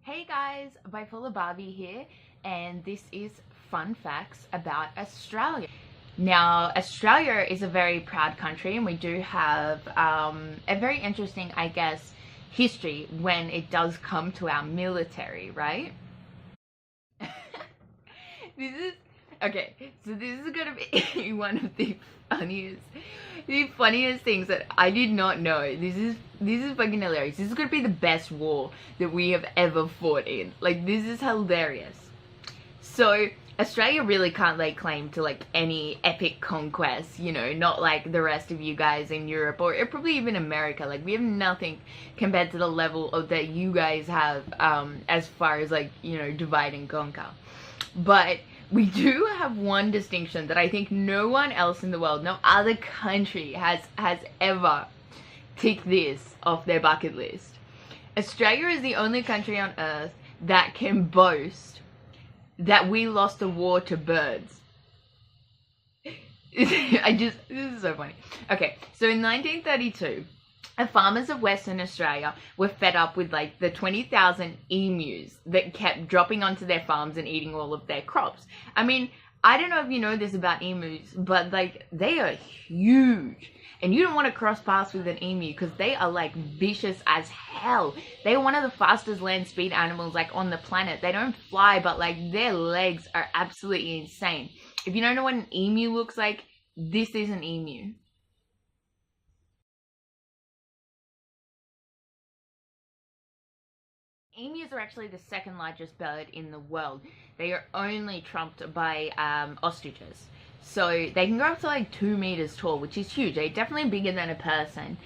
Hey guys, Bipolar Barbie here, and this is fun facts about Australia. Now, Australia is a very proud country, and we do have a very interesting, I guess, history when it does come to our military, right? This is okay. So this is gonna be one of the funniest things that I did not know. This is fucking hilarious. This is gonna be the best war that we have ever fought in. Like, this is hilarious. So Australia really can't lay claim to like any epic conquest, not like the rest of you guys in Europe or probably even America. Like, we have nothing compared to the level of that you guys have as far as like, divide and conquer. But we do have one distinction that I think no one else in the world, no other country has ever ticked this off their bucket list. Australia is the only country on earth that can boast that we lost a war to birds. This is so funny. Okay, so in 1932, the farmers of Western Australia were fed up with like the 20,000 emus that kept dropping onto their farms and eating all of their crops. I mean, I don't know if you know this about emus, but like, they are huge. And you don't want to cross paths with an emu because they are like vicious as hell. They are one of the fastest land speed animals like on the planet. They don't fly, but like their legs are absolutely insane. If you don't know what an emu looks like, this is an emu. Emus are actually the second largest bird in the world. They are only trumped by ostriches. So they can go up to like 2 meters tall, which is huge. They're definitely bigger than a person.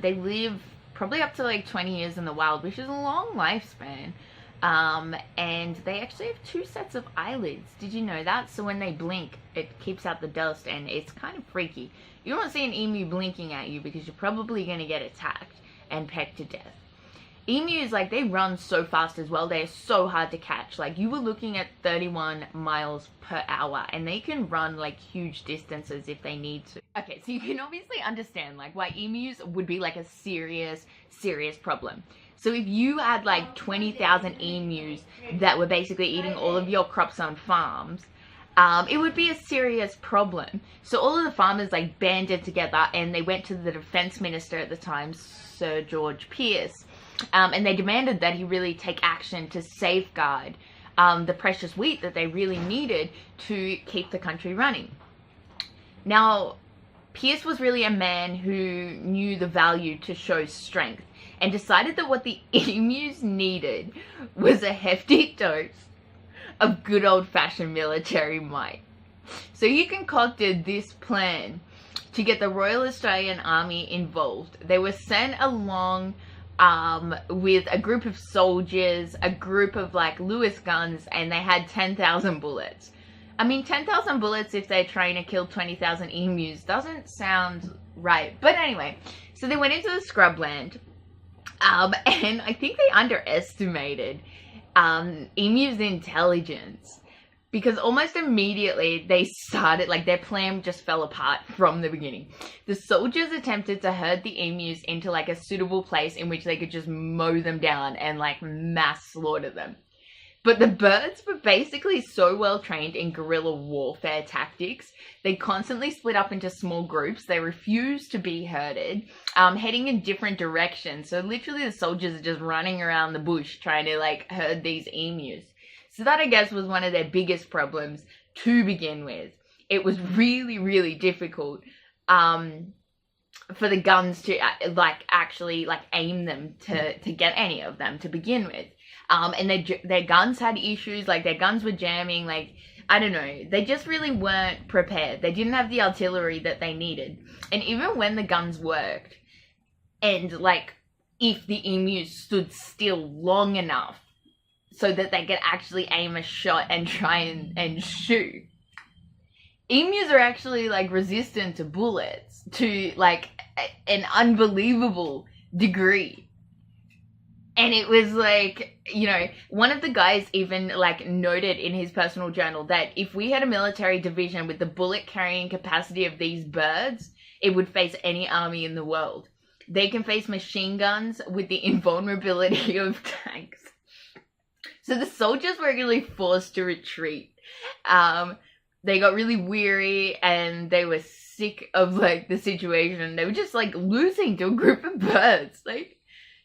They live probably up to like 20 years in the wild, which is a long lifespan. And they actually have 2 sets of eyelids. Did you know that? So when they blink, it keeps out the dust, and it's kind of freaky. You don't want to see an emu blinking at you because you're probably going to get attacked and pecked to death. Emus, like, they run so fast as well. They're so hard to catch. Like, you were looking at 31 miles per hour, and they can run like huge distances if they need to. Okay, so you can obviously understand like why emus would be like a serious problem. So if you had like 20,000 emus that were basically eating all of your crops on farms, it would be a serious problem. So all of the farmers like banded together, and they went to the defense minister at the time, Sir George Pearce, and they demanded that he really take action to safeguard the precious wheat that they really needed to keep the country running. Now, Pearce was really a man who knew the value to show strength, and decided that what the emus needed was a hefty dose of good old-fashioned military might. So he concocted this plan to get the Royal Australian Army involved. They were sent along with a group of soldiers, a group of like Lewis guns, and they had 10,000 bullets. I mean, 10,000 bullets if they trying to kill 20,000 emus doesn't sound right. But anyway, so they went into the scrubland, and I think they underestimated emu's intelligence, because almost immediately they started, like, their plan just fell apart from the beginning. The soldiers attempted to herd the emus into like a suitable place in which they could just mow them down and like mass slaughter them. But the birds were basically so well trained in guerrilla warfare tactics, they constantly split up into small groups. They refused to be herded, heading in different directions. So literally the soldiers are just running around the bush trying to like herd these emus. So that, I guess, was one of their biggest problems to begin with. It was really, really difficult for the guns to actually aim them to get any of them to begin with. And their guns had issues, like their guns were jamming, like, I don't know, they just really weren't prepared. They didn't have the artillery that they needed. And even when the guns worked, and like, if the emus stood still long enough so that they could actually aim a shot and try and shoot, emus are actually like resistant to bullets to like an unbelievable degree. And it was like, one of the guys even like noted in his personal journal that if we had a military division with the bullet carrying capacity of these birds, it would face any army in the world. They can face machine guns with the invulnerability of tanks. So the soldiers were really forced to retreat. They got really weary and they were sick of like the situation. They were just like losing to a group of birds. Like,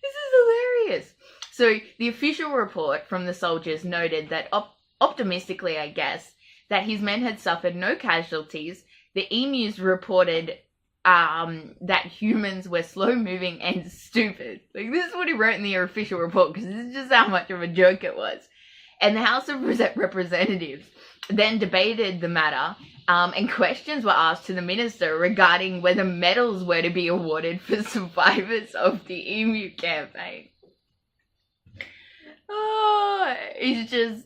this is hilarious. So the official report from the soldiers noted that optimistically, I guess, that his men had suffered no casualties. The emus reported that humans were slow-moving and stupid. Like, this is what he wrote in the official report, because this is just how much of a joke it was. And the House of Representatives then debated the matter, and questions were asked to the minister regarding whether medals were to be awarded for survivors of the emu campaign. Oh, it's just,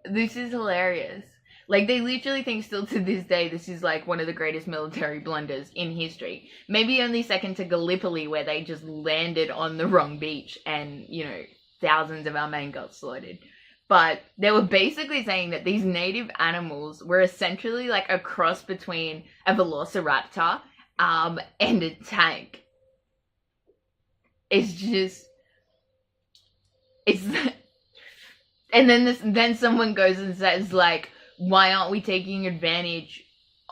this is hilarious. Like, they literally think still to this day this is like one of the greatest military blunders in history. Maybe only second to Gallipoli, where they just landed on the wrong beach and, you know, thousands of our men got slaughtered. But they were basically saying that these native animals were essentially like a cross between a velociraptor and a tank. It's just, it's, and then someone goes and says like, why aren't we taking advantage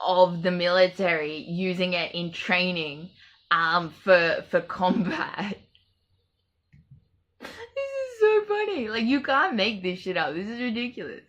of the military, using it in training for combat? This is so funny. Like, you can't make this shit up. This is ridiculous.